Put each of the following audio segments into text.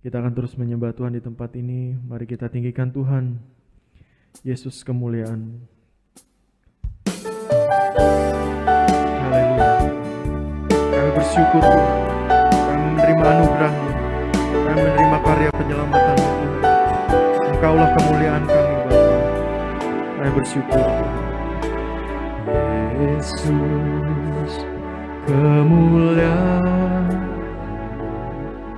Kita akan terus menyembah Tuhan di tempat ini. Mari kita tinggikan Tuhan. Yesus kemuliaan. Haleluya. Kami bersyukur Tuhan. Kami menerima anugerah-Mu. Kami menerima karya penyelamatан-Mu Tuhan. Engkaulah kemuliaan kami Bapa. Kami bersyukur Tuhan. Yesus kemuliaan.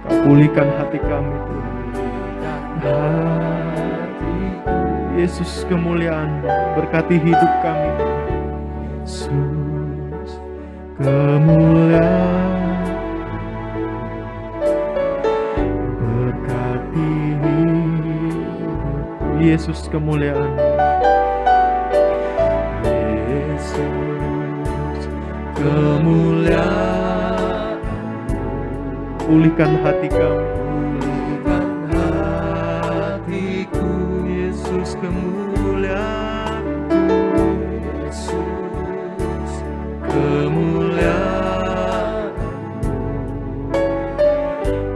Kau pulihkan hati kami Tuhan. Yesus kemuliaan, berkati hidup kami. Yesus kemuliaan, berkati hidup. Yesus kemuliaan. Yesus kemuliaan, pulihkan hati kami. Yesus kemuliaan, Yesus kemuliaan,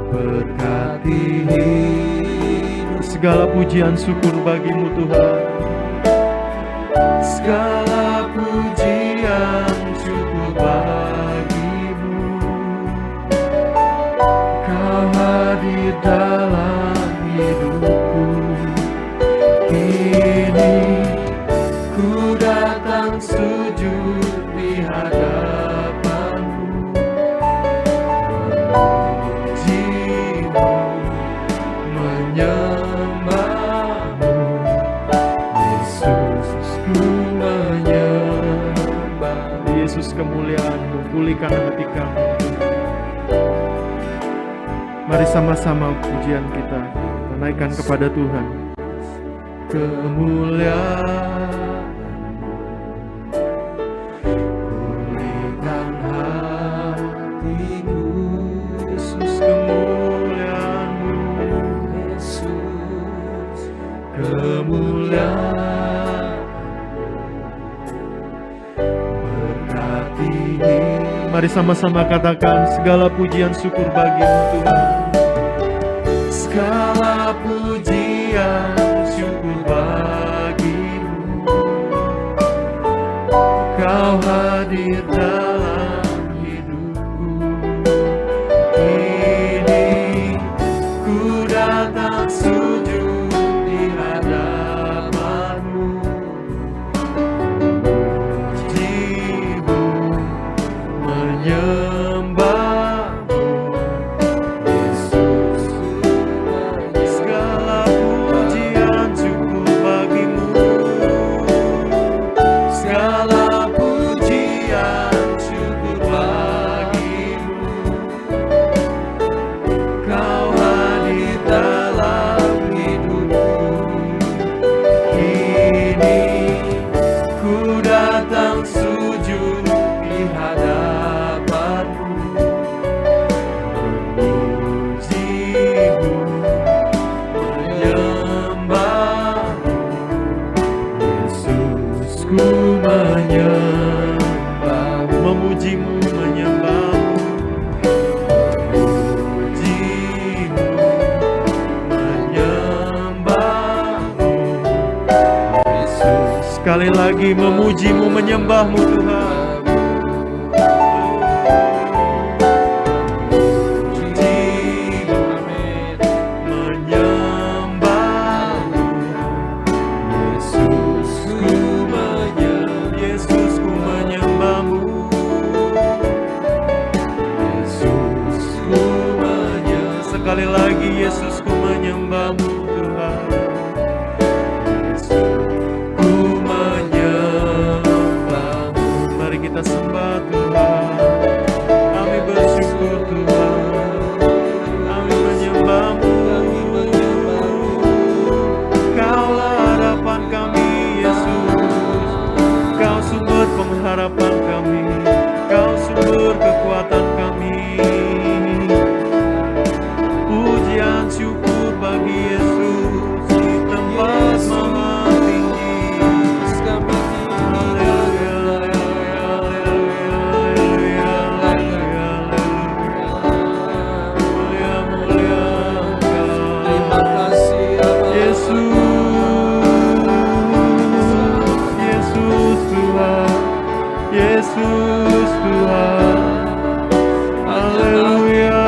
berkati hidup. Segala pujian syukur bagi-Mu Tuhan. Segala pujian syukur bagi-Mu. Kau hadir dalam hidupku. Kini ku datang sujud di hadapan-Mu, memuji-Mu, menyembah-Mu. Yesus, ku menyembah. Yesus kemuliaan-Mu, pulihkan hati kami. Mari sama-sama pujian kita naikkan kepada Tuhan. Kemuliaan, pulihkan hatiku. Yesus kemuliaan-Mu. Yesus kemuliaan, berkati. Mari sama-sama katakan segala pujian syukur bagi-Mu Tuhan. Segala pujian syukur bagi-Mu. Kau hadir dalam hidupku. Kini ku datang sujud di hadapan-Mu, memuji-Mu, menyembah-Mu. Yesus, segala pujian syukur bagi-Mu. Segala pujian syukur bagi-Mu. Kau hadir dalam hidupku. Kini ku datang sujud di hadapan-Mu, memuji-Mu, menyembah-Mu. Yesus, ku menyembah-Mu, memuji-Mu, menyembah-Mu. Memuji-Mu, menyembah-Mu. Yesus, sekali lagi memuji-Mu, menyembah-Mu Tuhan. Sekali lagi Yesus, ku menyembah-Mu Tuhan. Yesus, ku menyembah-Mu. Yesus Tuhan. Haleluya.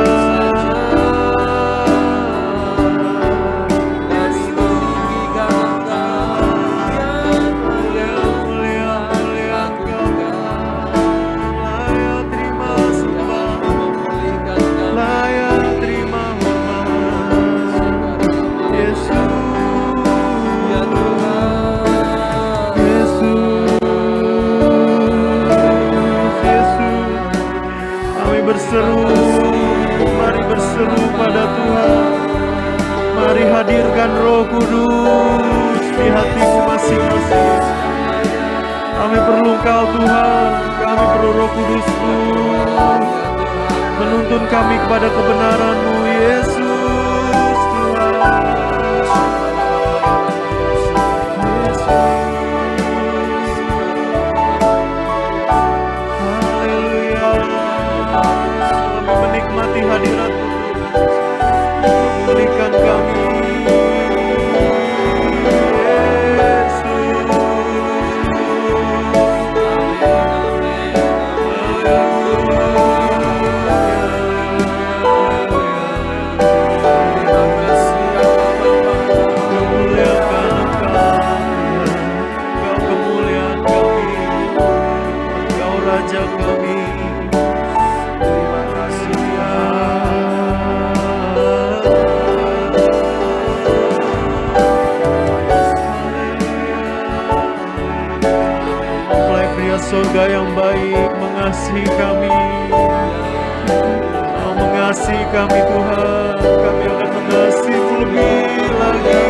Mari berseru pada Tuhan. Mari hadirkan Roh Kudus di hatimu masing-masing. Kami perlu Engkau Tuhan. Kami perlu Roh Kudus-Mu menuntun kami kepada kebenaran-Mu, Yesus Tuhan. Menikmati hadirat-Mu, berikan kami kemuliaan kami, Engkau Raja kami. Surga yang baik mengasihi kami. Kau mengasihi kami Tuhan, kami akan mengasihi lebih lagi.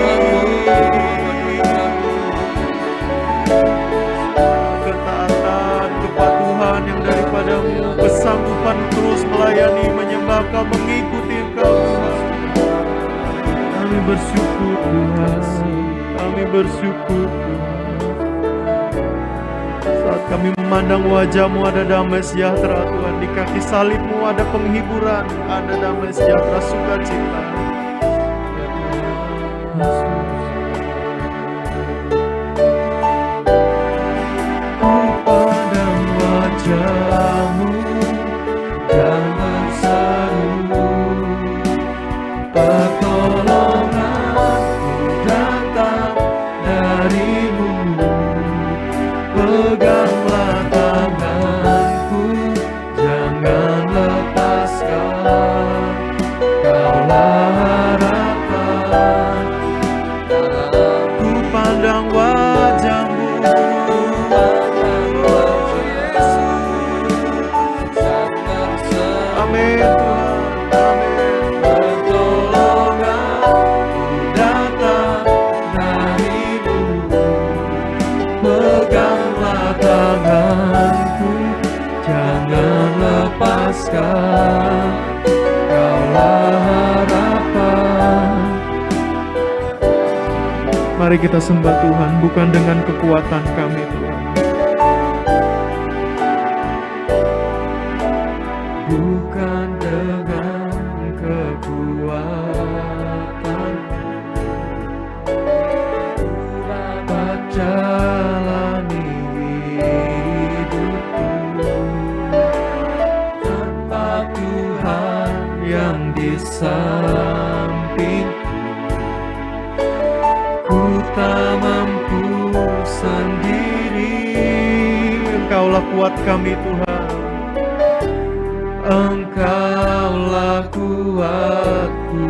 Ketaatan, kepatuhan yang daripada-Mu, kesanggupan terus melayani, menyembah Kau, mengikuti Engkau Tuhan. Kami bersyukur Tuhan, kami bersyukur Tuhan. Saat kami memandang wajah-Mu ada damai sejahtera Tuhan. Di kaki salib-Mu ada penghiburan, ada damai sejahtera, sukacita. Ku pandang wajah-Mu dan berseru, pertolongan-Ku datang dari-Mu. Peganglah tanganku, jangan lepaskan. Kaulah harapan. Ku pandang wajah-Mu, amin Tuhan, amin. Pertolongan-Ku datang dari-Mu. Peganglah tanganku, jangan lepaskan. Kaulah harapan. Mari kita sembah Tuhan, bukan dengan kekuatan kami Tuhan, bukan dengan kekuatan, dapat jalani hidupku tanpa Tuhan yang di samping. Ku tak mampu sendiri, Engkaulah kuat kami Tuhan. Engkaulah kuatku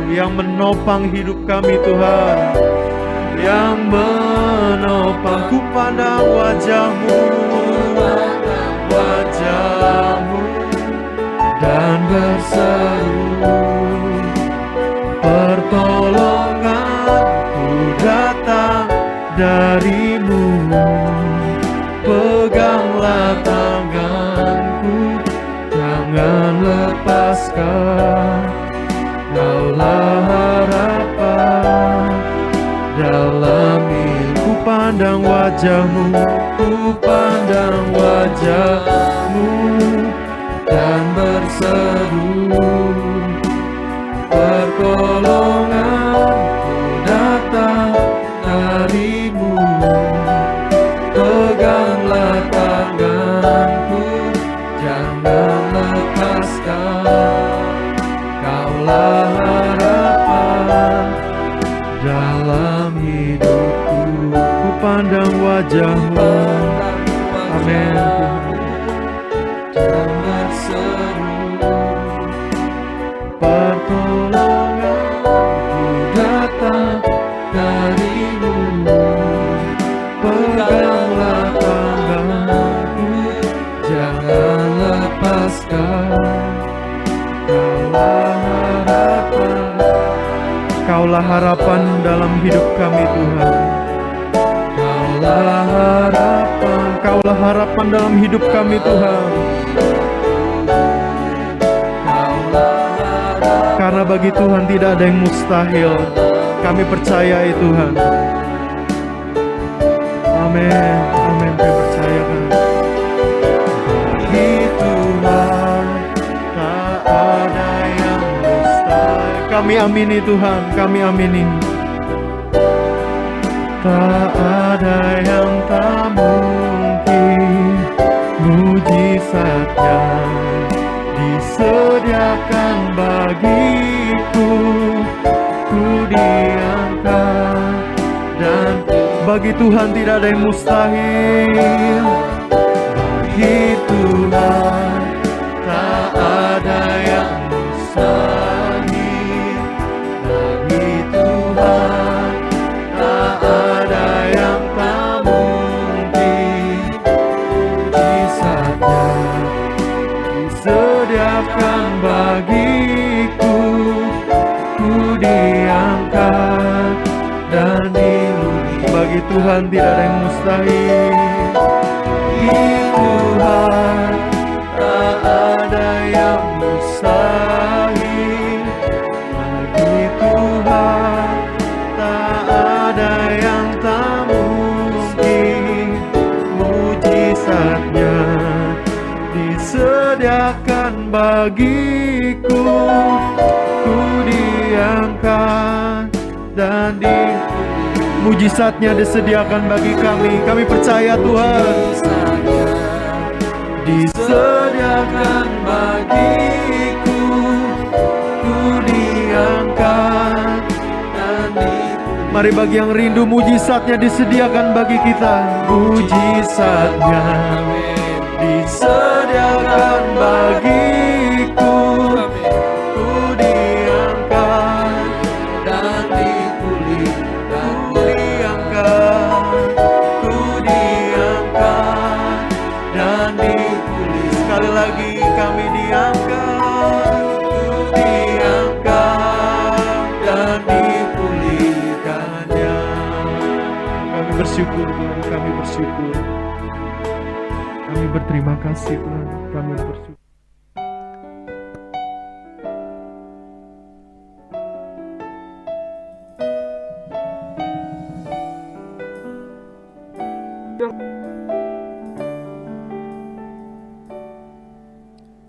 yang menopang hidup kami Tuhan, yang menopang. Ku pandang wajah-Mu, wajah-Mu dan berseru, pertolongan-Ku datang dari-Mu. Peganglah tanganku, jangan lepaskan. Kaulah harapan dalam ku pandang wajah-Mu, ku pandang wajah-Mu dan berseru, pertolongan-Ku datang dari-Mu. Peganglah tangan, Amin Tuhan. dan berseru, Pertolonganku datang darimu. peganglah tanganku, Jangan lepaskan, Kaulah harapan dalam hidup kami Tuhan. Kaulah harapan dalam hidup kami Tuhan. Karena bagi Tuhan tidak ada yang mustahil. Kami percaya Tuhan. Amin. Amin. Kami percaya kan. Bagi Tuhan tak ada yang mustahil. Kami amini Tuhan. Kami amini. Tak ada yang tak mungkin. Mujizatnya disediakan bagiku. Ku diangkat, dan bagi Tuhan tidak ada yang mustahil. Bagi Tuhan tak ada yang mustahil. Bagi Tuhan tak ada yang tak mungkin. Mujizatnya disediakan bagiku. Ku diangkat dan dimuliakan. Bagi Tuhan tidak ada yang mustahil. Bagi Tuhan tak ada yang mustahil. Bagi Tuhan tak ada yang tak mungkin. Mujizatnya disediakan bagiku. Ku diangkat dan mujizatnya disediakan bagi kami. Kami percaya Tuhan. Disediakan bagiku. Ku diangkat dan mari bagi yang rindu mujizatnya disediakan bagi kita. Mujizatnya disediakan bagiku. Ku diangkat dan dipulihkan. Ku diangkat, ku diangkat dan dipulihkan. Sekali lagi kami diangkat, ku diangkat dan dipulihkannya. Kami bersyukur Tuhan, kami bersyukur. Kami berterima kasih Tuhan, kami bersyukur.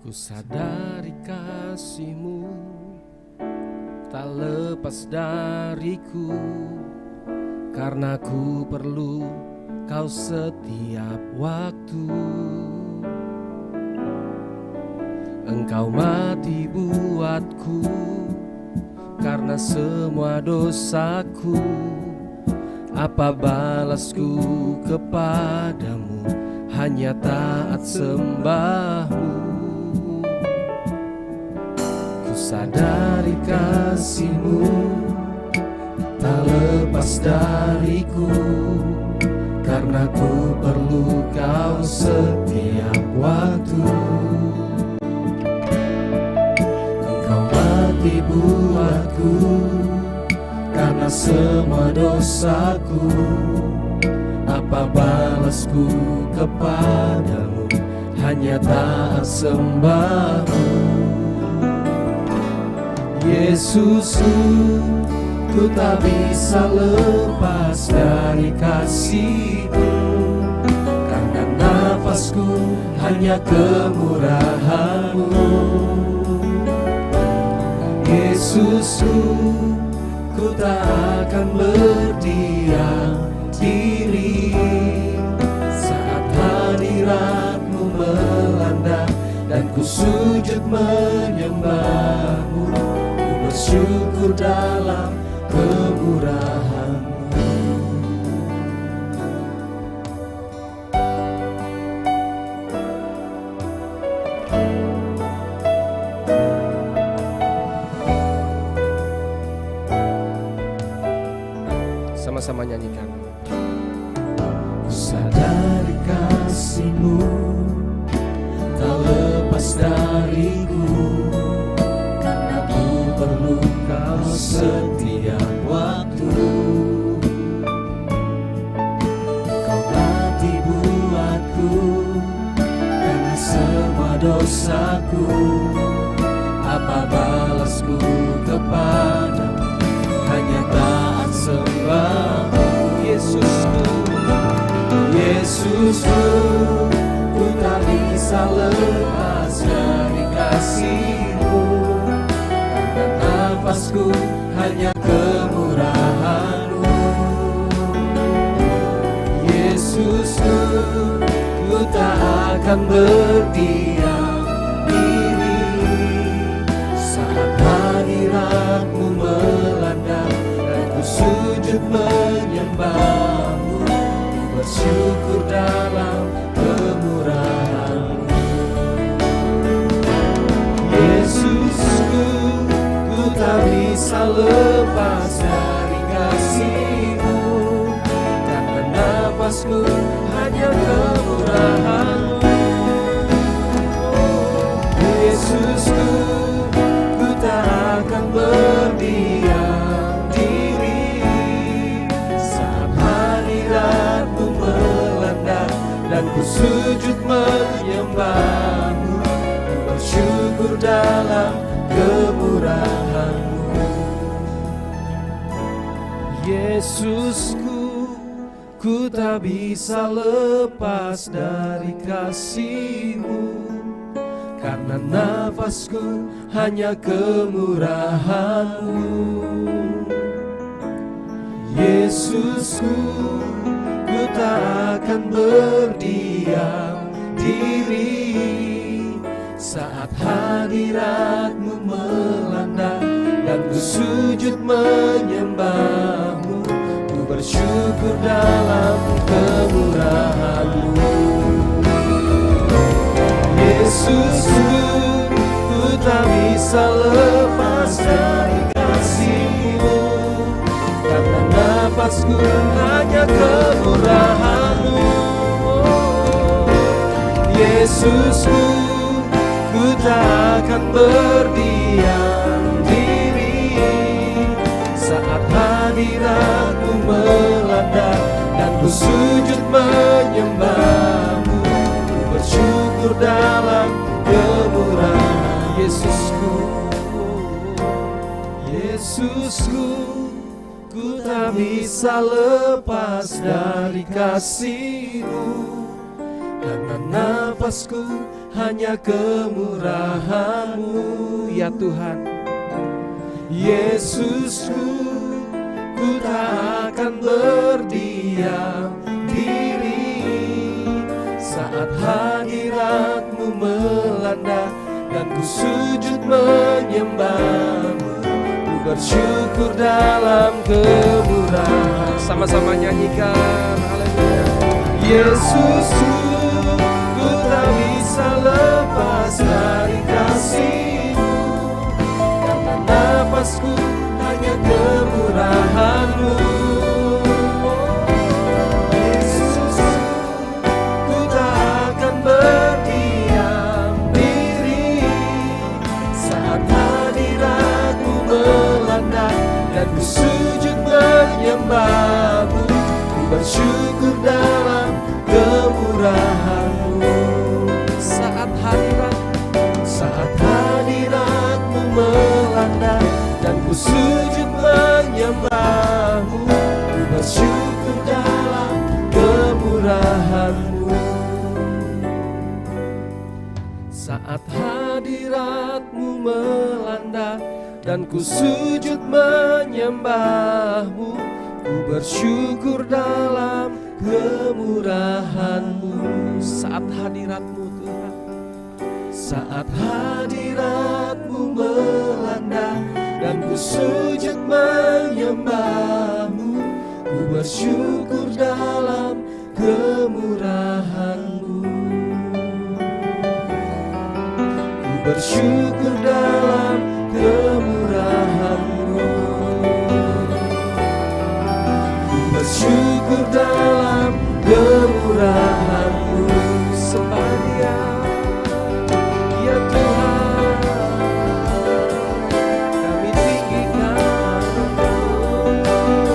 ku sadari kasih-Mu tak lepas dariku, karena ku perlu Kau setiap waktu. Engkau mati buatku karena semua dosaku. Apa balasku kepadamu? Hanya taat sembahmu. Ku sadari kasih-Mu tak lepas dariku, karena ku perlu Kau setiap waktu. Engkau mati buatku karena semua dosaku. Apa balasku kepadamu? Hanya taat sembahmu. Yesusku, ku tak bisa lepas dari kasih-Mu, karena nafasku hanya kemurahan-Mu. Yesusku, ku tak akan berdiam diri saat hadirat-Mu melanda dan ku sujud menyembah-Mu. Ku bersyukur dalam kemurahan-Mu. dosaku. Apa balasku kepadamu? Hanya taat sembahmu. Yesusku, Yesusku, ku tak bisa lepas dari kasih-Mu. Karena nafasku hanya kemurahan-Mu. Yesusku, ku tak akan berdiam diri saat hadirat-Mu melanda dan ku sujud menyembah-Mu. Ku bersyukur dalam kemurahan-Mu. Yesusku, ku tak bisa lepas dari kasih-Mu. Karena nafasku hanya kemurahan-Mu. Yesusku, ku tak akan berdiam diri saat hadirat-Mu melanda dan ku sujud menyembah-Mu. Ku bersyukur dalam kemurahan-Mu. Yesusku, ku tak bisa lepas dari kasih-Mu. Karena nafasku hanya kemurahan-Mu. Yesusku, ku tak akan berdiam diri saat hadirat-Mu melanda dan ku sujud menyembah-Mu. Ku bersyukur dalam kemurahan-Mu. Yesusku, ku tak bisa lepas dari kasih-Mu. Karena nafasku hanya kemurahan-Mu. Yesusku, ku tak akan berdiam diri saat hadirat-Mu melanda dan ku sujud menyembah-Mu. Ku bersyukur dalam kemurahan. Yesusku, Yesusku, ku tak bisa lepas dari kasih-Mu. Karena nafasku hanya kemurahan-Mu. Ya Tuhan, Yesusku, ku tak akan berdiam diri saat hadirat-Mu melanda dan ku sujud menyembah-Mu. Ku bersyukur dalam kemurahan. Sama-sama nyanyikan, haleluya. Yesusku, ku tak bisa lepas dari kasih-Mu. Karena nafasku hanya kemurahan-Mu. Yesusku, ku tak akan berdiam diri saat hadirat-Mu melanda dan ku sujud menyembah-Mu. Ku bersyukur dalam kemurahan-Mu. Saat hadirat-Mu melanda dan ku sujud menyembah-Mu. Ku bersyukur dalam kemurahan-Mu. Saat hadirat-Mu melanda dan ku sujud menyembah-Mu. Ku bersyukur dalam kemurahan-Mu. Saat hadirat-Mu Tuhan, saat hadirat-Mu melanda dan ku sujud menyembah-Mu. Ku bersyukur dalam kemurahan-Mu. Ku bersyukur dalam kemurahan-Mu. Ku bersyukur dalam kemurahan-Mu. Sepanjang ya Tuhan, kami tinggikan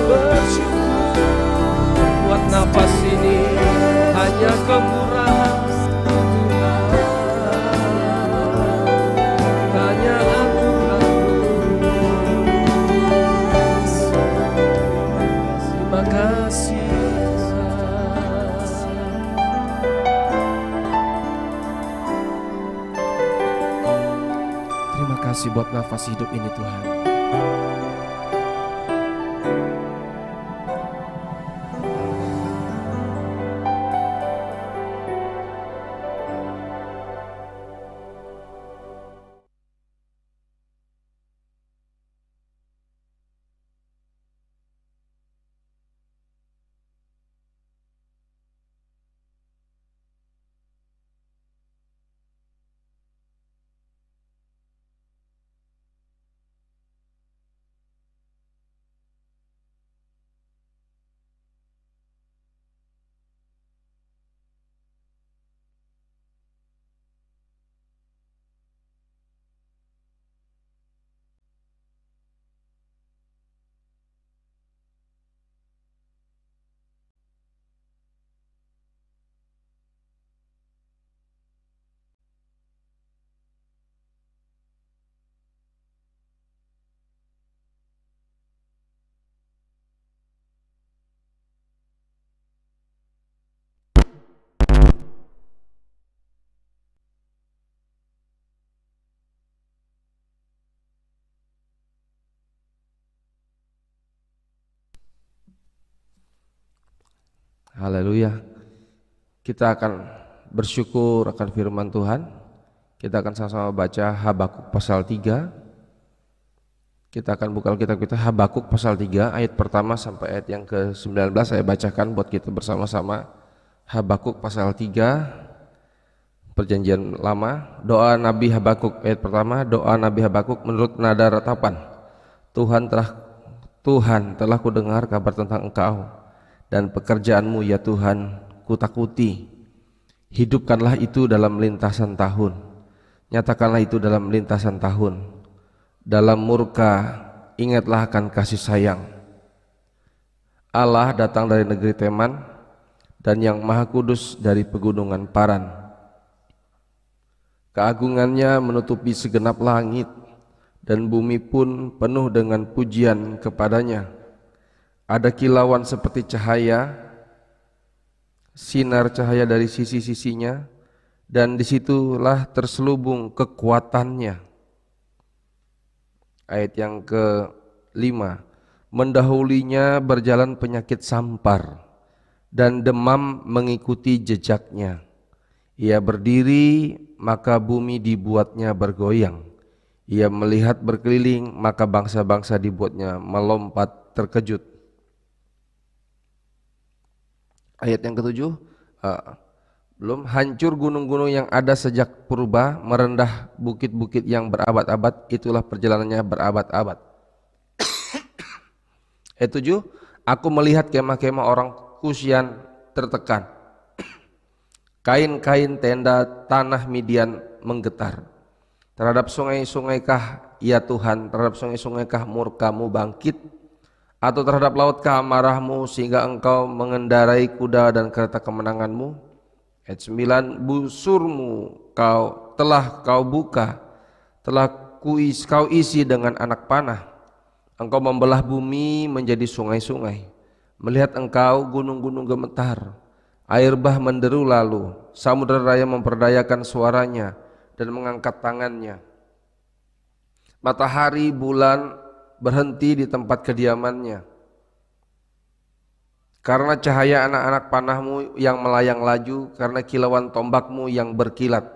bersyukur. Buat nafas ini hanya kemurahan Tuhan. kasih buat nafas hidup ini Tuhan. Haleluya. Kita akan bersyukur akan firman Tuhan. Kita akan sama-sama baca Habakuk pasal 3. Kita akan buka kitab kita Habakuk pasal 3 ayat pertama sampai ayat yang ke-19. Saya bacakan buat kita bersama-sama. Habakuk pasal 3, Perjanjian Lama. Doa Nabi Habakuk ayat pertama. Doa Nabi Habakuk menurut nada ratapan. Tuhan telah kudengar kabar tentang Engkau dan pekerjaanmu ya Tuhan, kutakuti. Hidupkanlah itu dalam lintasan tahun, nyatakanlah itu dalam lintasan tahun. Dalam murka ingatlah akan kasih sayang. Allah datang dari negeri Teman, dan yang maha kudus dari pegunungan Paran. Keagungannya menutupi segenap langit, dan bumi pun penuh dengan pujian kepadanya. Ada kilauan seperti cahaya, sinar cahaya dari sisi-sisinya, dan disitulah terselubung kekuatannya. Ayat yang ke-5, mendahulinya berjalan penyakit sampar, dan demam mengikuti jejaknya. Ia berdiri, maka bumi dibuatnya bergoyang. Ia melihat berkeliling, maka bangsa-bangsa dibuatnya melompat terkejut. Ayat yang ke-7, belum, hancur gunung-gunung yang ada sejak purba, merendah bukit-bukit yang berabad-abad, itulah perjalanannya berabad-abad. Ayat 7, aku melihat kemah-kemah orang Kusyan tertekan, kain-kain tenda tanah Midian menggetar. Terhadap sungai-sungaikah ya Tuhan, terhadap sungai-sungaikah murkamu bangkit, atau terhadap lautkah amarahmu sehingga engkau mengendarai kuda dan kereta kemenanganmu? Ayat 9, busurmu telah kau buka, kau isi dengan anak panah. Engkau membelah bumi menjadi sungai-sungai. Melihat engkau gunung-gunung gemetar, air bah menderu lalu, samudera raya memperdayakan suaranya dan mengangkat tangannya. Matahari, bulan berhenti di tempat kediamannya, karena cahaya anak-anak panahmu yang melayang laju, karena kilauan tombakmu yang berkilat.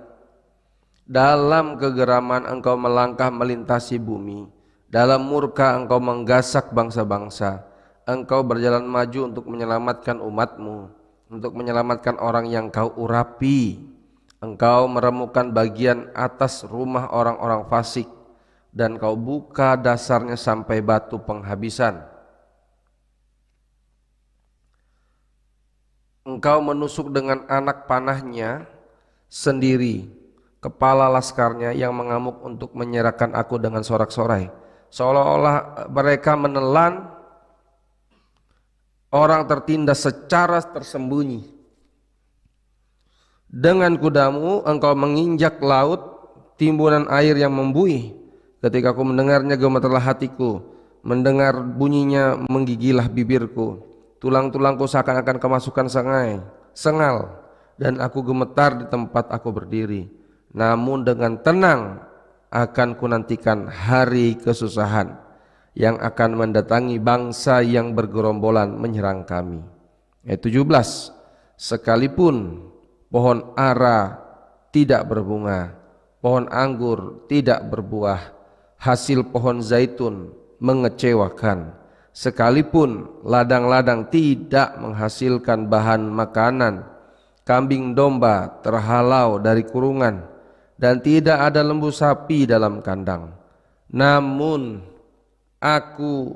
Dalam kegeraman engkau melangkah melintasi bumi, dalam murka engkau menggasak bangsa-bangsa. Engkau berjalan maju untuk menyelamatkan umatmu, untuk menyelamatkan orang yang kau urapi. Engkau meremukkan bagian atas rumah orang-orang fasik, dan kau buka dasarnya sampai batu penghabisan. Engkau menusuk dengan anak panahnya sendiri, kepala laskarnya yang mengamuk untuk menyerahkan aku dengan sorak-sorai. Seolah-olah mereka menelan orang tertindas secara tersembunyi. Dengan kudamu engkau menginjak laut, timbunan air yang membuih. Ketika aku mendengarnya gemetarlah hatiku, mendengar bunyinya menggigilah bibirku. Tulang-tulangku seakan-akan kemasukan sengal, dan aku gemetar di tempat aku berdiri. Namun dengan tenang akan kunantikan hari kesusahan yang akan mendatangi bangsa yang bergerombolan menyerang kami. Ayat 17, sekalipun pohon ara tidak berbunga, pohon anggur tidak berbuah, hasil pohon zaitun mengecewakan, sekalipun ladang-ladang tidak menghasilkan bahan makanan, kambing domba terhalau dari kurungan, dan tidak ada lembu sapi dalam kandang, namun aku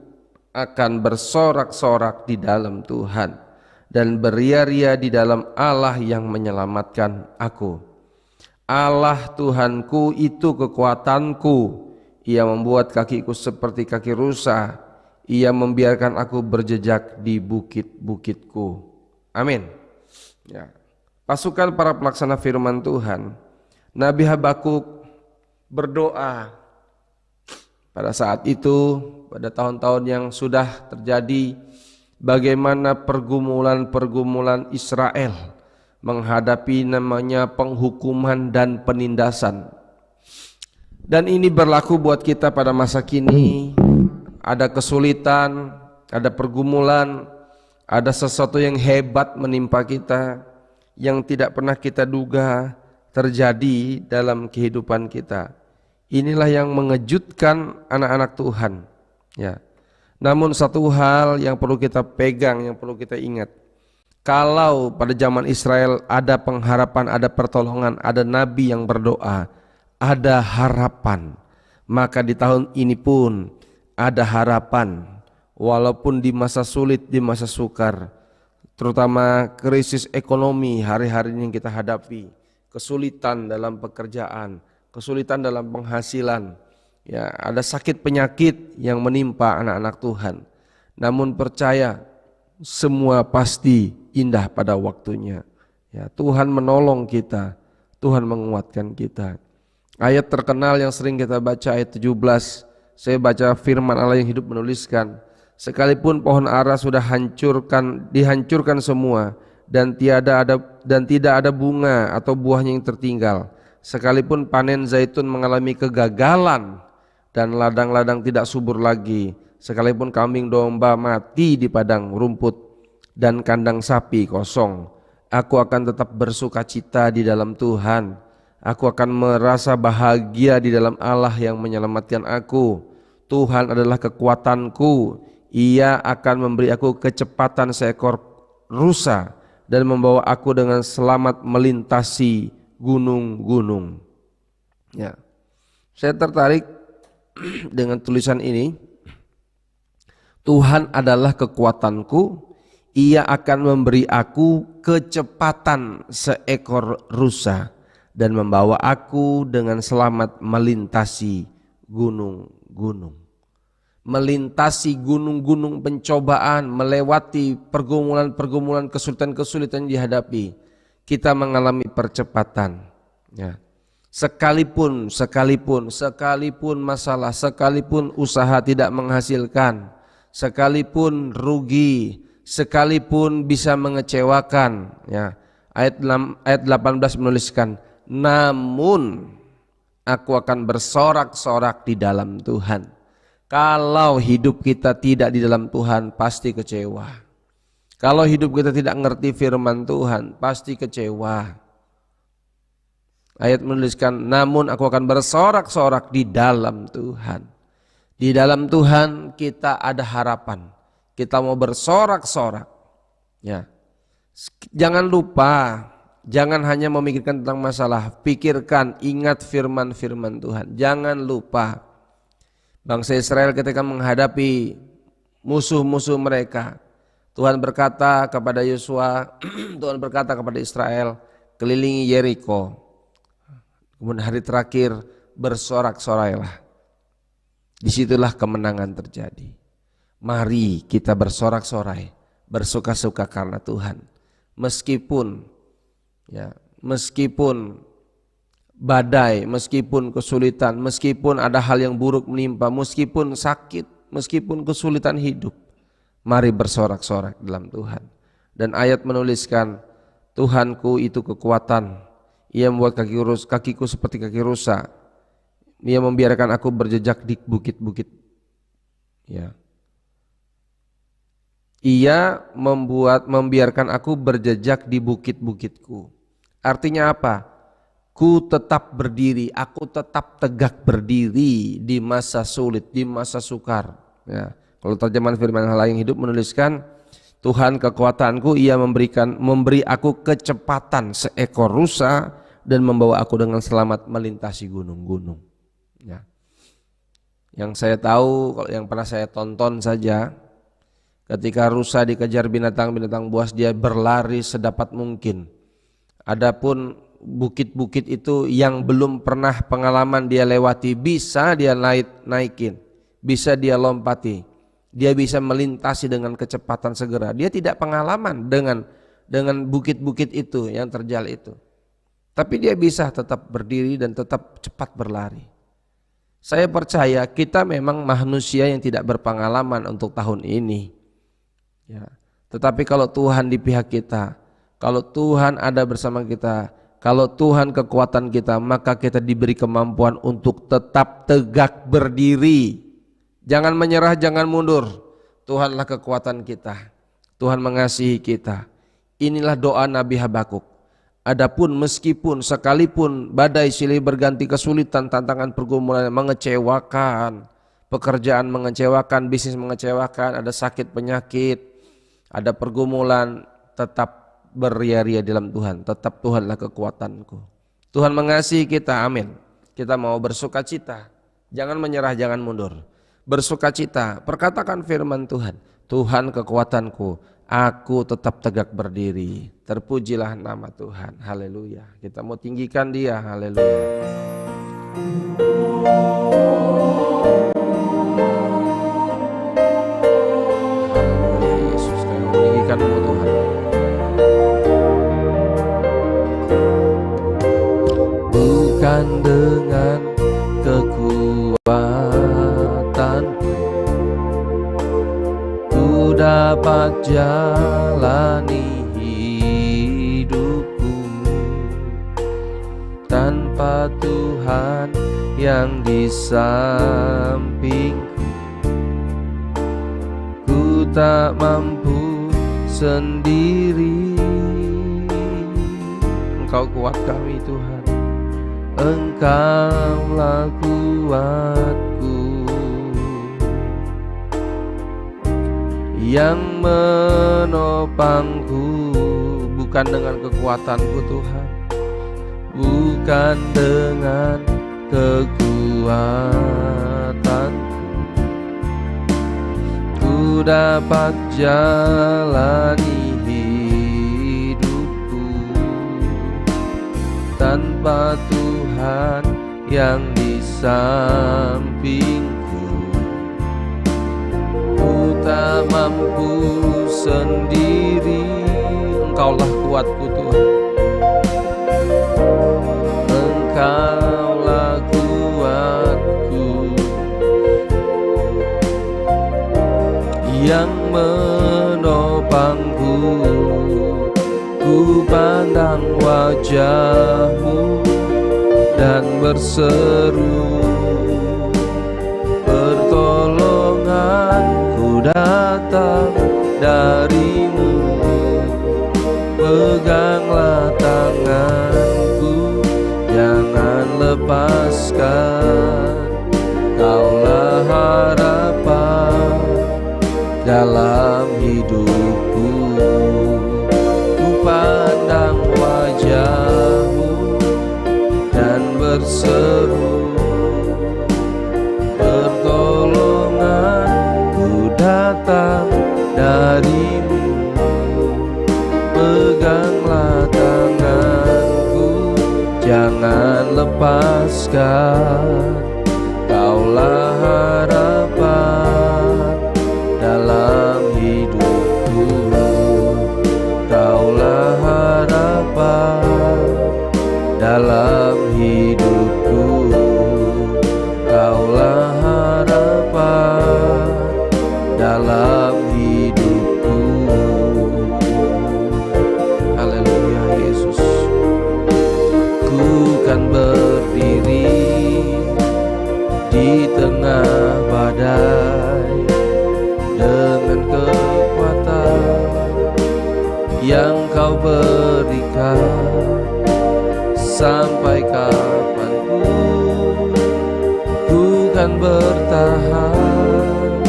akan bersorak-sorak di dalam Tuhan dan beria-ria di dalam Allah yang menyelamatkan aku. Allah Tuhanku itu kekuatanku, Ia membuat kakiku seperti kaki rusa, Ia membiarkan aku berjejak di bukit-bukitku. Amin. Ya. Pasukan para pelaksana firman Tuhan, Nabi Habakuk berdoa pada saat itu, pada tahun-tahun yang sudah terjadi, bagaimana pergumulan-pergumulan Israel menghadapi namanya penghukuman dan penindasan. Dan ini berlaku buat kita pada masa kini. Ada kesulitan, ada pergumulan, ada sesuatu yang hebat menimpa kita yang tidak pernah kita duga terjadi dalam kehidupan kita. Inilah yang mengejutkan anak-anak Tuhan, ya. Namun satu hal yang perlu kita pegang, yang perlu kita ingat, kalau pada zaman Israel ada pengharapan, ada pertolongan, ada nabi yang berdoa, ada harapan, maka di tahun ini pun ada harapan. Walaupun di masa sulit, di masa sukar, terutama krisis ekonomi hari-hari ini yang kita hadapi, kesulitan dalam pekerjaan, kesulitan dalam penghasilan, ya, ada sakit penyakit yang menimpa anak-anak Tuhan. Namun percaya, semua pasti indah pada waktunya. Ya, Tuhan menolong kita, Tuhan menguatkan kita. Ayat terkenal yang sering kita baca, ayat 17, saya baca firman Allah yang hidup menuliskan, sekalipun pohon ara sudah dihancurkan semua, dan tidak ada bunga atau buahnya yang tertinggal, sekalipun panen zaitun mengalami kegagalan dan ladang-ladang tidak subur lagi, sekalipun kambing domba mati di padang rumput dan kandang sapi kosong, aku akan tetap bersukacita di dalam Tuhan. Aku akan merasa bahagia di dalam Allah yang menyelamatkan aku. Tuhan adalah kekuatanku. Ia akan memberi aku kecepatan seekor rusa dan membawa aku dengan selamat melintasi gunung-gunung. Ya. Saya tertarik dengan tulisan ini. Tuhan adalah kekuatanku, Ia akan memberi aku kecepatan seekor rusa dan membawa aku dengan selamat melintasi gunung-gunung. Melintasi gunung-gunung pencobaan, melewati pergumulan-pergumulan, kesulitan-kesulitan yang dihadapi, kita mengalami percepatan. Ya. Sekalipun masalah, sekalipun usaha tidak menghasilkan, sekalipun rugi, sekalipun bisa mengecewakan, ya. Ayat 18 menuliskan, namun aku akan bersorak-sorak di dalam Tuhan. Kalau hidup kita tidak di dalam Tuhan, pasti kecewa. Kalau hidup kita tidak ngerti firman Tuhan, pasti kecewa. Ayat menuliskan, namun aku akan bersorak-sorak di dalam Tuhan. Di dalam Tuhan kita ada harapan. Kita mau bersorak-sorak. Ya. Jangan lupa, jangan hanya memikirkan tentang masalah, pikirkan, ingat firman-firman Tuhan. Jangan lupa, bangsa Israel ketika menghadapi musuh-musuh mereka, Tuhan berkata kepada Yosua, Tuhan berkata kepada Israel, kelilingi Yeriko. Kemudian hari terakhir, bersorak-sorailah. Disitulah kemenangan terjadi. Mari kita bersorak-sorai, bersuka-suka karena Tuhan. Meskipun badai, meskipun kesulitan, meskipun ada hal yang buruk menimpa, meskipun sakit, meskipun kesulitan hidup, mari bersorak-sorak dalam Tuhan. Dan ayat menuliskan, Tuhanku itu kekuatan, Ia membuat kakiku seperti kaki rusa, Ia membiarkan aku berjejak di bukit-bukit. Ya. Ia membiarkan aku berjejak di bukit-bukitku. Artinya apa? Ku tetap berdiri, aku tetap tegak berdiri di masa sulit, di masa sukar. Ya. Kalau terjemahan firman Allah yang hidup menuliskan, Tuhan kekuatanku, Ia memberi aku kecepatan seekor rusa dan membawa aku dengan selamat melintasi gunung-gunung. Ya. Yang saya tahu, kalau yang pernah saya tonton saja, ketika rusa dikejar binatang-binatang buas, dia berlari sedapat mungkin. Adapun bukit-bukit itu yang belum pernah pengalaman dia lewati, bisa dia naikin, bisa dia lompati, dia bisa melintasi dengan kecepatan segera. Dia tidak pengalaman dengan bukit-bukit itu yang terjal itu, tapi dia bisa tetap berdiri dan tetap cepat berlari. Saya percaya kita memang manusia yang tidak berpengalaman untuk tahun ini, ya. Tetapi kalau Tuhan di pihak kita, kalau Tuhan ada bersama kita, kalau Tuhan kekuatan kita, maka kita diberi kemampuan untuk tetap tegak berdiri. Jangan menyerah, jangan mundur. Tuhanlah kekuatan kita. Tuhan mengasihi kita. Inilah doa Nabi Habakuk. Adapun meskipun sekalipun badai silih berganti, kesulitan, tantangan, pergumulan mengecewakan, pekerjaan mengecewakan, bisnis mengecewakan, ada sakit penyakit, ada pergumulan, tetap beria-ria dalam Tuhan, tetap Tuhanlah kekuatanku. Tuhan mengasihi kita, amin. Kita mau bersukacita, jangan menyerah, jangan mundur. Bersukacita, perkatakan firman Tuhan, Tuhan kekuatanku, aku tetap tegak berdiri. Terpujilah nama Tuhan, haleluya. Kita mau tinggikan Dia, haleluya. Haleluya Yesus, kami mau tinggikan-Mu Tuhan. Bukan dengan kekuatanku ku dapat jalani hidupku, tanpa Tuhan yang di sampingku ku tak mampu sendiri. Engkau kuat kami Tuhan, Engkaulah kuatku, yang menopangku. Bukan dengan kekuatanku Tuhan, bukan dengan kekuatanku ku dapat jalani hidupku, tanpa Tuhan yang di sampingku ku tak mampu sendiri. Engkaulah kuatku Tuhan, Engkaulah kuatku, yang menopangku. Ku pandang wajah-Mu dan berseru, pertolonganku datang dari-Mu. Peganglah tanganku, jangan lepaskan. Kaulah harapan dalam hidupku. Ku pandang wajah-Mu dan berseru, pertolonganku datang dari-Mu. Peganglah tanganku, jangan lepaskan. Kaulah harapan dalam hidupku. Kaulah harapan dalam hidupku. Kaulah harapan dalam hidupku. Haleluya Yesus. Ku kan berdiri di tengah badai dengan kekuatan yang Kau berikan. Sampai kapanpun ku kan bertahan,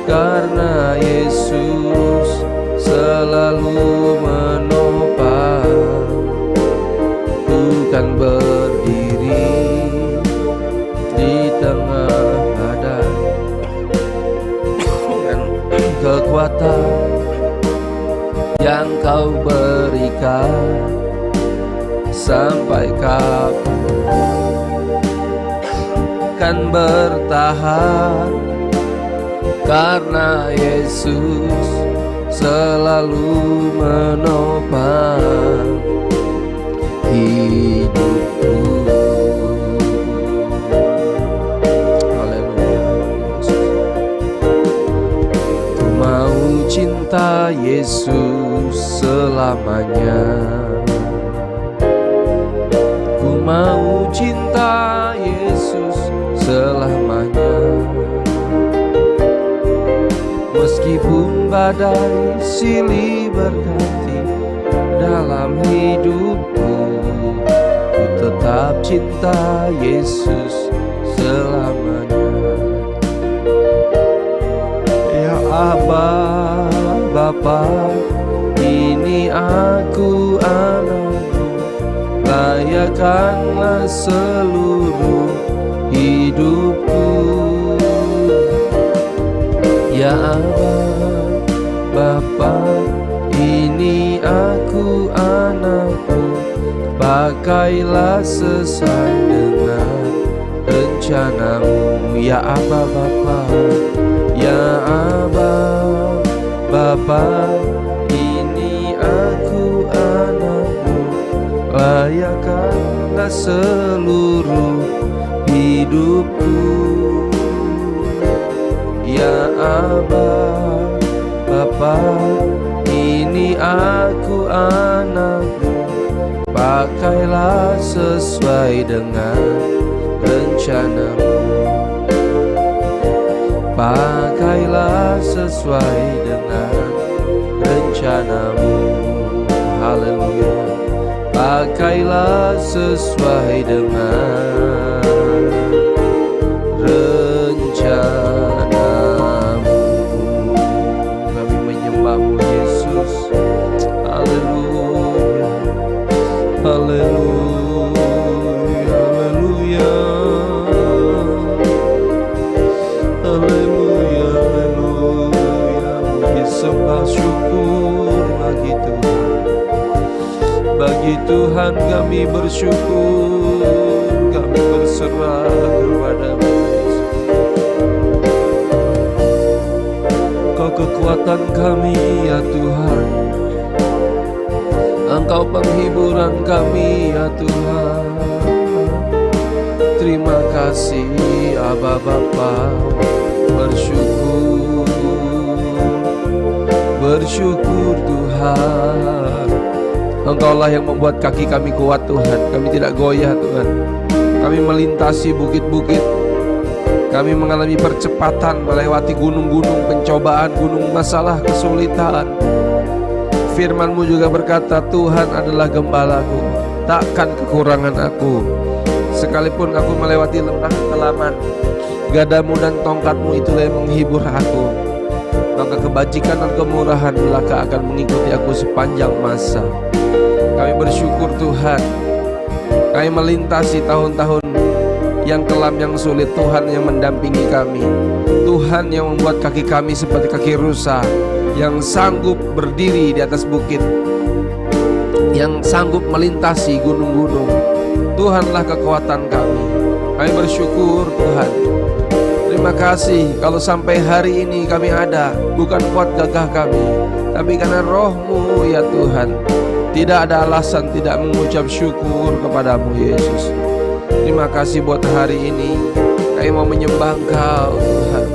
karena Yesus selalu menopang. Ku kan berdiri di tengah badai dengan kekuatan yang Kau berikan. Sampai kapan kan bertahan, karena Yesus selalu menopang hidupku. Haleluya. Ku mau cinta Yesus selamanya. Ku mau cinta Yesus selamanya. Meskipun badai silih berganti dalam hidupku, ku tetap cinta Yesus selamanya. Ya Aba, Bapa, ini aku anakmu, layakkanlah seluruh hidupku. Ya Aba, Bapa, ini aku anakmu, pakailah sesuai dengan rencanamu. Ya Aba, Bapa, ya Aba, Bapa, ini aku anakmu, layakkanlah seluruh hidupku. Ya Aba, Bapa, ini aku anakmu, pakailah sesuai dengan rencanamu. Pakailah sesuai dengan rencanamu. Haleluya. Pakailah sesuai dengan rencanamu. Kami menyembah-Mu Yesus. Haleluya. Haleluya. Haleluya. Haleluya. Haleluya. Puji sembah syukur bagi Tuhan. Bagi Tuhan kami bersyukur, kami berserah kepada-Mu. Engkau kekuatan kami ya Tuhan, Engkau penghiburan kami ya Tuhan. Terima kasih Aba Bapa, bersyukur, bersyukur Tuhan. Engkaulah yang membuat kaki kami kuat Tuhan. Kami tidak goyah Tuhan. Kami melintasi bukit-bukit. Kami mengalami percepatan, melewati gunung-gunung pencobaan, gunung masalah, kesulitan. Firman-Mu juga berkata, Tuhan adalah gembalaku, takkan kekurangan aku. Sekalipun aku melewati lembah kekelaman, gadamu dan tongkat-Mu itulah yang menghibur aku. Maka kebajikan dan kemurahan belaka akan mengikuti aku sepanjang masa. Kami bersyukur Tuhan, kami melintasi tahun-tahun yang kelam, yang sulit. Tuhan yang mendampingi kami, Tuhan yang membuat kaki kami seperti kaki rusa, yang sanggup berdiri di atas bukit, yang sanggup melintasi gunung-gunung. Tuhanlah kekuatan kami. Kami bersyukur Tuhan. Terima kasih kalau sampai hari ini kami ada, bukan kuat gagah kami, tapi karena Roh-Mu ya Tuhan. Tidak ada alasan tidak mengucap syukur kepadamu Yesus. Terima kasih buat hari ini. Kami mau menyembah Engkau Tuhan.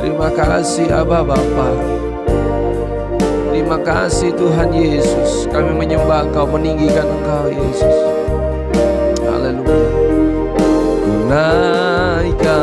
Terima kasih Aba Bapa. Terima kasih Tuhan Yesus. Kami menyembah Engkau, meninggikan Engkau Yesus. Haleluya. Naikkan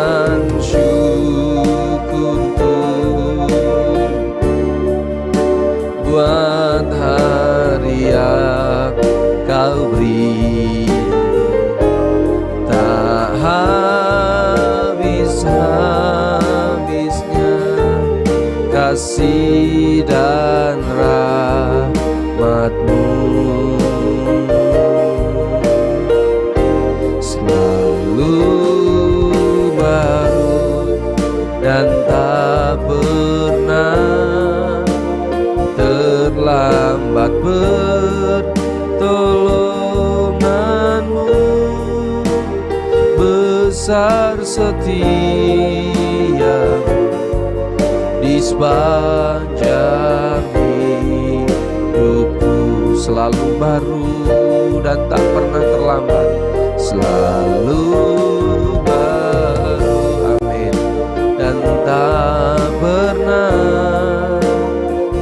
besar setiamu di sepanjang hidupku, selalu baru dan tak pernah terlambat, selalu baru, amin, dan tak pernah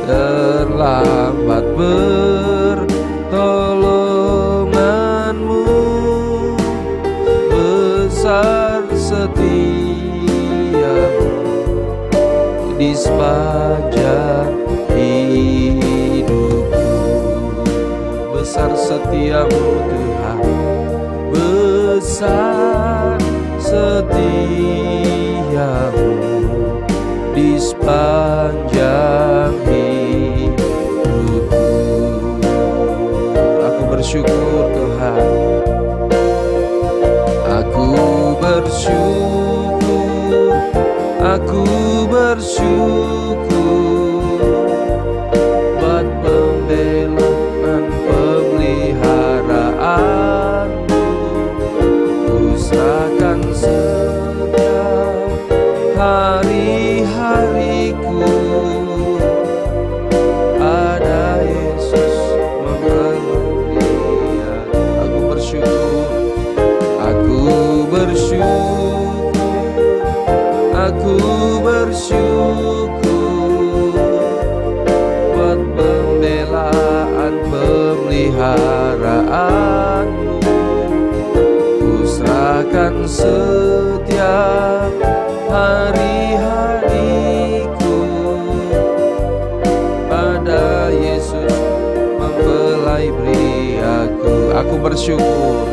terlambat pertolonganmu, besar setiamu di sepanjang hidupku, besar setiamu Tuhan, besar setiamu di sepanjang hidupku. Aku bersyukur Tuhan, aku bersyukur, aku bersyukur buat pembelaan pemeliharaanmu. Ku serahkan setiap hari-hariku pada Yesus memberi. Aku bersyukur, aku bersyukur, aku bersyukur buat pembelaan pemeliharaanmu. Ku serahkan setiap hari-hariku pada Yesus membelai beri aku. Aku bersyukur,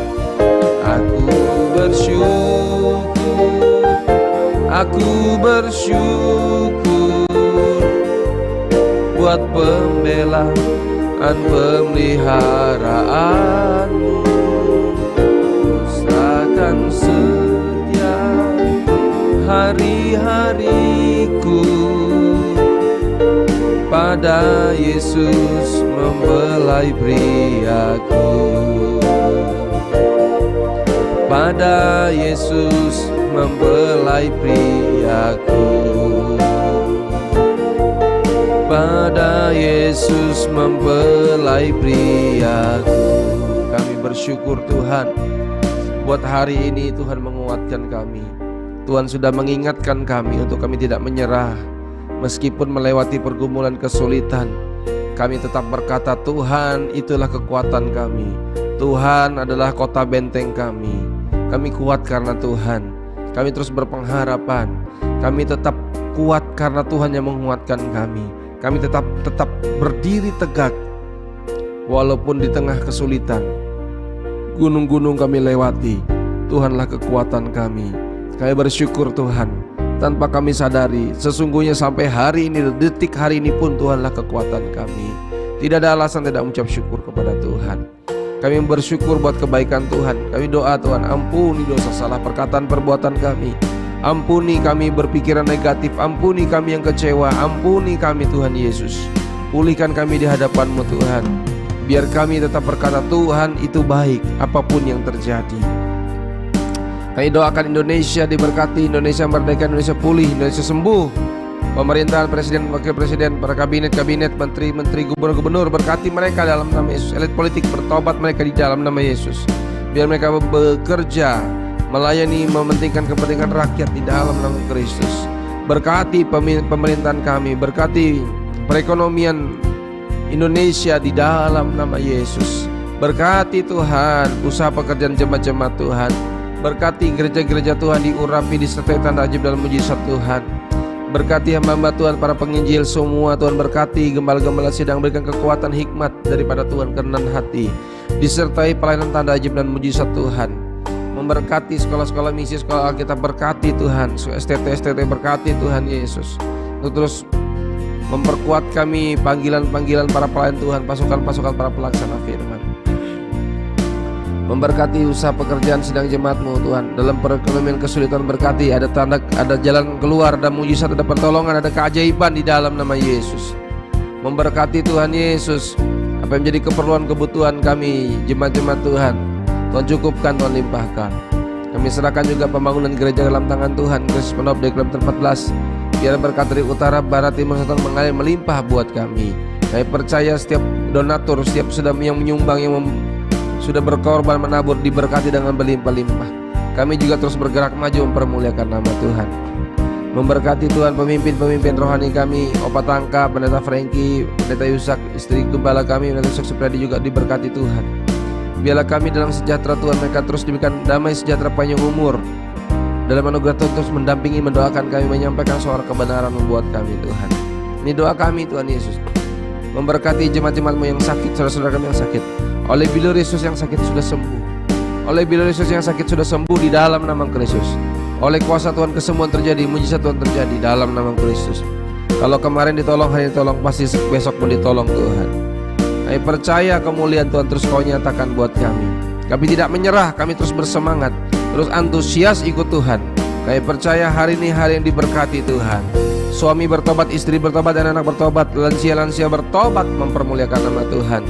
aku bersyukur, aku bersyukur buat pembelaan pemeliharaanmu. Ku serahkan setiap hari-hariku pada Yesus membelai beri aku, pada Yesus membelai beri aku, pada Yesus membelai beri aku. Kami bersyukur Tuhan buat hari ini. Tuhan menguatkan kami, Tuhan sudah mengingatkan kami untuk kami tidak menyerah. Meskipun melewati pergumulan kesulitan, kami tetap berkata, Tuhan itulah kekuatan kami, Tuhan adalah kota benteng kami. Kami kuat karena Tuhan, kami terus berpengharapan, kami tetap kuat karena Tuhan yang menguatkan kami. Kami tetap berdiri tegak walaupun di tengah kesulitan. Gunung-gunung kami lewati, Tuhanlah kekuatan kami. Kami bersyukur Tuhan, tanpa kami sadari, sesungguhnya sampai hari ini, detik hari ini pun Tuhanlah kekuatan kami. Tidak ada alasan tidak mengucap syukur kepada Tuhan. Kami bersyukur buat kebaikan Tuhan. Kami doa Tuhan, ampuni dosa salah perkataan perbuatan kami. Ampuni kami berpikiran negatif, ampuni kami yang kecewa, ampuni kami Tuhan Yesus. Pulihkan kami di hadapan-Mu Tuhan. Biar kami tetap berkata Tuhan itu baik apapun yang terjadi. Kami doakan Indonesia diberkati, Indonesia merdeka, Indonesia pulih, Indonesia sembuh. Pemerintahan, presiden, wakil presiden, para kabinet, menteri, gubernur, berkati mereka dalam nama Yesus. Elit politik bertobat mereka di dalam nama Yesus. Biar mereka bekerja, melayani, mementingkan kepentingan rakyat di dalam nama Kristus. Berkati pemerintahan kami, berkati perekonomian Indonesia di dalam nama Yesus. Berkati Tuhan usaha pekerjaan jemaat-jemaat Tuhan. Berkati gereja-gereja Tuhan, diurapi, disertai tanda ajaib dalam mujizat Tuhan. Berkati hamba-hamba Tuhan, para penginjil semua Tuhan. Berkati gembala-gembala sidang, berikan kekuatan hikmat daripada Tuhan, kerendahan hati, disertai pelayanan tanda ajaib dan mujizat Tuhan. Memberkati sekolah-sekolah misi, sekolah Alkitab, berkati Tuhan, STT berkati Tuhan Yesus. Untuk terus memperkuat kami, panggilan-panggilan para pelayan Tuhan, pasukan-pasukan para pelaksana firman. Memberkati usaha pekerjaan sidang jemaat-Mu Tuhan. Dalam perekonomian kesulitan berkati, ada tanda, ada jalan keluar, ada mujizat, ada pertolongan, ada keajaiban di dalam nama Yesus. Memberkati Tuhan Yesus, apa yang menjadi keperluan kebutuhan kami jemaat-jemaat Tuhan, Tuhan cukupkan, Tuhan limpahkan. Kami serahkan juga pembangunan gereja dalam tangan Tuhan. Kristus Penop dari kilometer 14. Biar berkat dari utara, barat, timur, selatan mengalir melimpah buat kami. Kami percaya setiap donatur, setiap yang menyumbang, yang sudah berkorban menabur, diberkati dengan berlimpah-limpah. Kami juga terus bergerak maju mempermuliakan nama Tuhan. Memberkati Tuhan pemimpin-pemimpin rohani kami, Opa Tangka, Pendeta Frankie, Pendeta Yusak, istri gembala kami, Pendeta Yusak Supriyadi juga diberkati Tuhan. Biarlah kami dalam sejahtera Tuhan, mereka terus diberikan damai sejahtera panjang umur. Dalam anugerah Tuhan terus mendampingi, mendoakan kami, menyampaikan suara kebenaran membuat kami Tuhan. Ini doa kami Tuhan Yesus. Memberkati jemaat-jemaat-Mu yang sakit, saudara-saudara kami yang sakit. Oleh bilur Yesus yang sakit sudah sembuh. Oleh bilur Yesus yang sakit sudah sembuh di dalam nama Kristus. Oleh kuasa Tuhan kesembuhan terjadi, mujizat Tuhan terjadi dalam nama Kristus. Kalau kemarin ditolong, hari ini ditolong, pasti besok pun ditolong Tuhan. Kami percaya kemuliaan Tuhan terus Kau nyatakan buat kami. Kami tidak menyerah, kami terus bersemangat, terus antusias ikut Tuhan. Kami percaya hari ini hari yang diberkati Tuhan. Suami bertobat, istri bertobat, dan anak bertobat, lansia-lansia bertobat mempermuliakan nama Tuhan.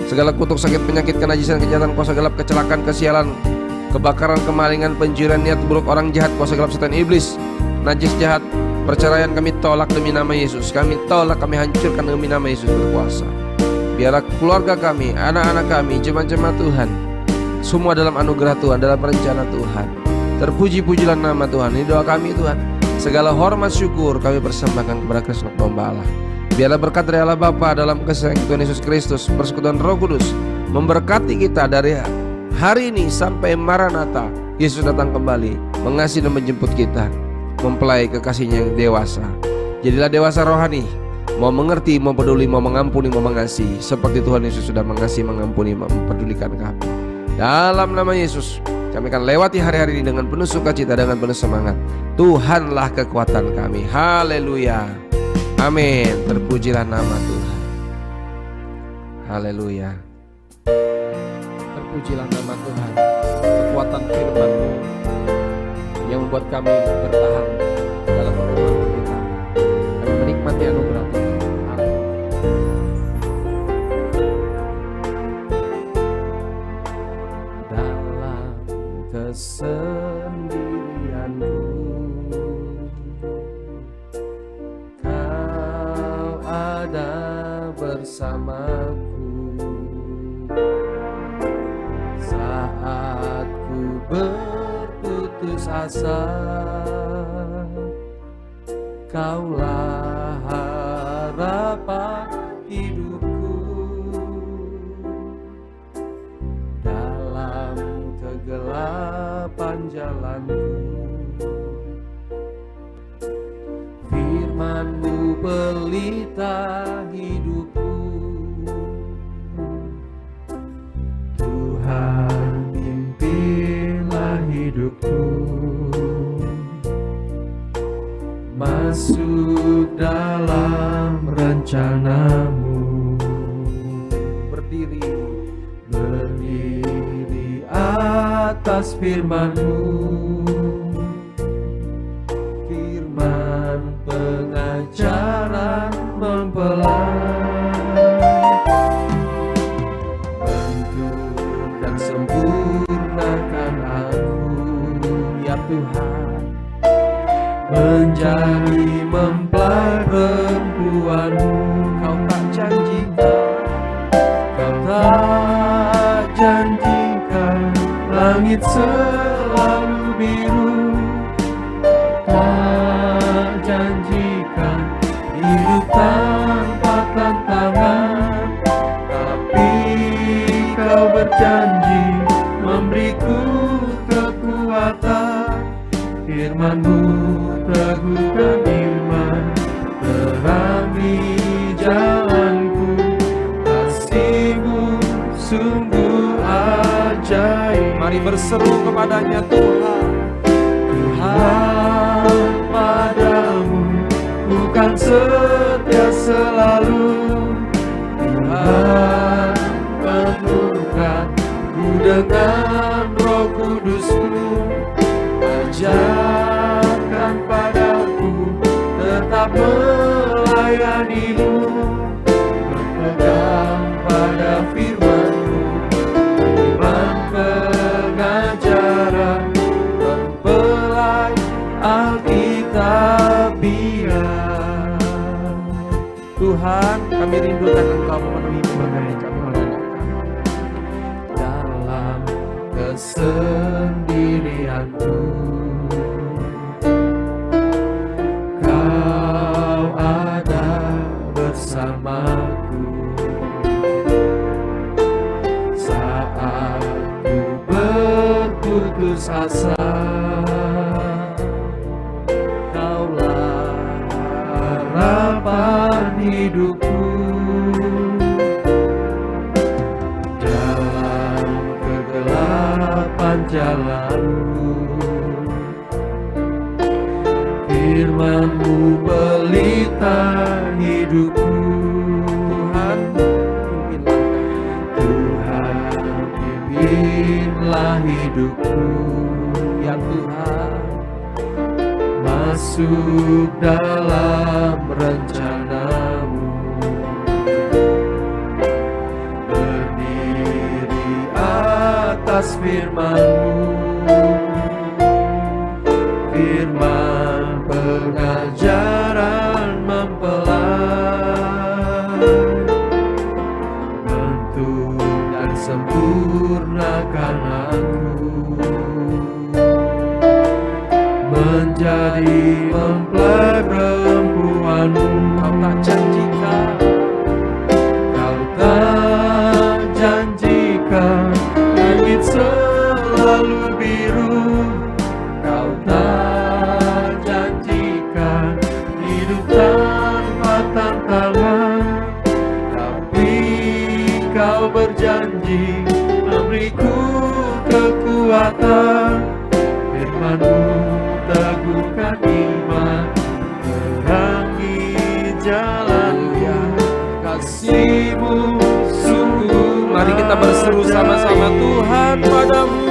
Segala kutuk, sakit, penyakit, kenajisan, kejahatan, kuasa gelap, kecelakaan, kesialan, kebakaran, kemalingan, pencurian, niat buruk orang jahat, kuasa gelap setan iblis, najis jahat, perceraian kami tolak demi nama Yesus. Kami tolak, kami hancurkan demi nama Yesus berkuasa. Biarlah keluarga kami, anak-anak kami, jemaat-jemaat Tuhan, semua dalam anugerah Tuhan, dalam rencana Tuhan. Terpuji-pujilah nama Tuhan. Ini doa kami Tuhan. Segala hormat syukur kami persembahkan kepada Kristus domba Allah. Biarlah berkat dari Allah Bapa dalam kasih Tuhan Yesus Kristus, persekutuan Roh Kudus memberkati kita dari hari ini sampai Maranatha. Yesus datang kembali, mengasihi dan menjemput kita, mempelai kekasihnya yang dewasa. Jadilah dewasa rohani, mau mengerti, mau peduli, mau mengampuni, mau mengasihi, seperti Tuhan Yesus sudah mengasihi, mengampuni, mempedulikan kami. Dalam nama Yesus, kami akan lewati hari-hari ini dengan penuh sukacita, dengan penuh semangat. Tuhanlah kekuatan kami. Haleluya. Amin. Terpujilah nama Tuhan. Haleluya. Terpujilah nama Tuhan. Kekuatan firman-Mu yang membuat kami bertahan dalam perjuangan kita. Kami menikmati anugerah Tuhan. Dalam kesendirianku, Kau ada bersamaku. Saat ku berputus asa, Kaulah harapan hidupku. Dalam kegelapan jalanku, firman-Mu pelita hidupku. Tuhan, pimpinlah hidupku masuk dalam rencana-Mu. Berdiri atas firman-Mu, firman pengajaran mempelai, bentuk dan sempurnakan aku, ya Tuhan, menjadi mempelai perempuan-Mu. Kau tak janjikan, Kau tak janjikan langit selalu biru, tak janjikan hidup tanpa tantangan, tapi Kau berjanji memberiku kekuatan. Firman-Mu teguhkan iman, terangi jalanku, kasih-Mu sungguh ajaib. Mari berseru kepadanya Tuhan. Tuhan, padamu bukan setia selalu. Tuhan, penuhkan ku dengan Roh Kudus-Mu. Ajarkan padaku tetap melayani-Mu, berpegang pada firman-Mu, iman pengajaran Tuhan, kami rindukan Engkau memenuhi berbagai kami mengandalkan. Dalam kesendirianku, Kau ada bersamaku. Saat ku berputus asa, Kaulah harapan hidupku. Dalam kegelapan jalanku, firman-Mu pelita hidupku. Tuhan, pimpinlah hidupku, ya Tuhan, masuk dalam rencana-Mu. Berdiri atas firman-Mu, firman pengajaran mempelai, bentuk dan sempurnakan aku, menjadi mempelai perempuan-Mu. Kau tak janjikan langit selalu biru. Kau tak janjikan hidup tanpa tantangan, tapi Kau berjanji memberiku kekuatan. Firman-Mu teguhkan iman, terangi jalanku. Kasih-Mu sungguh. Mari kita berseru sama-sama, Tuhan padamu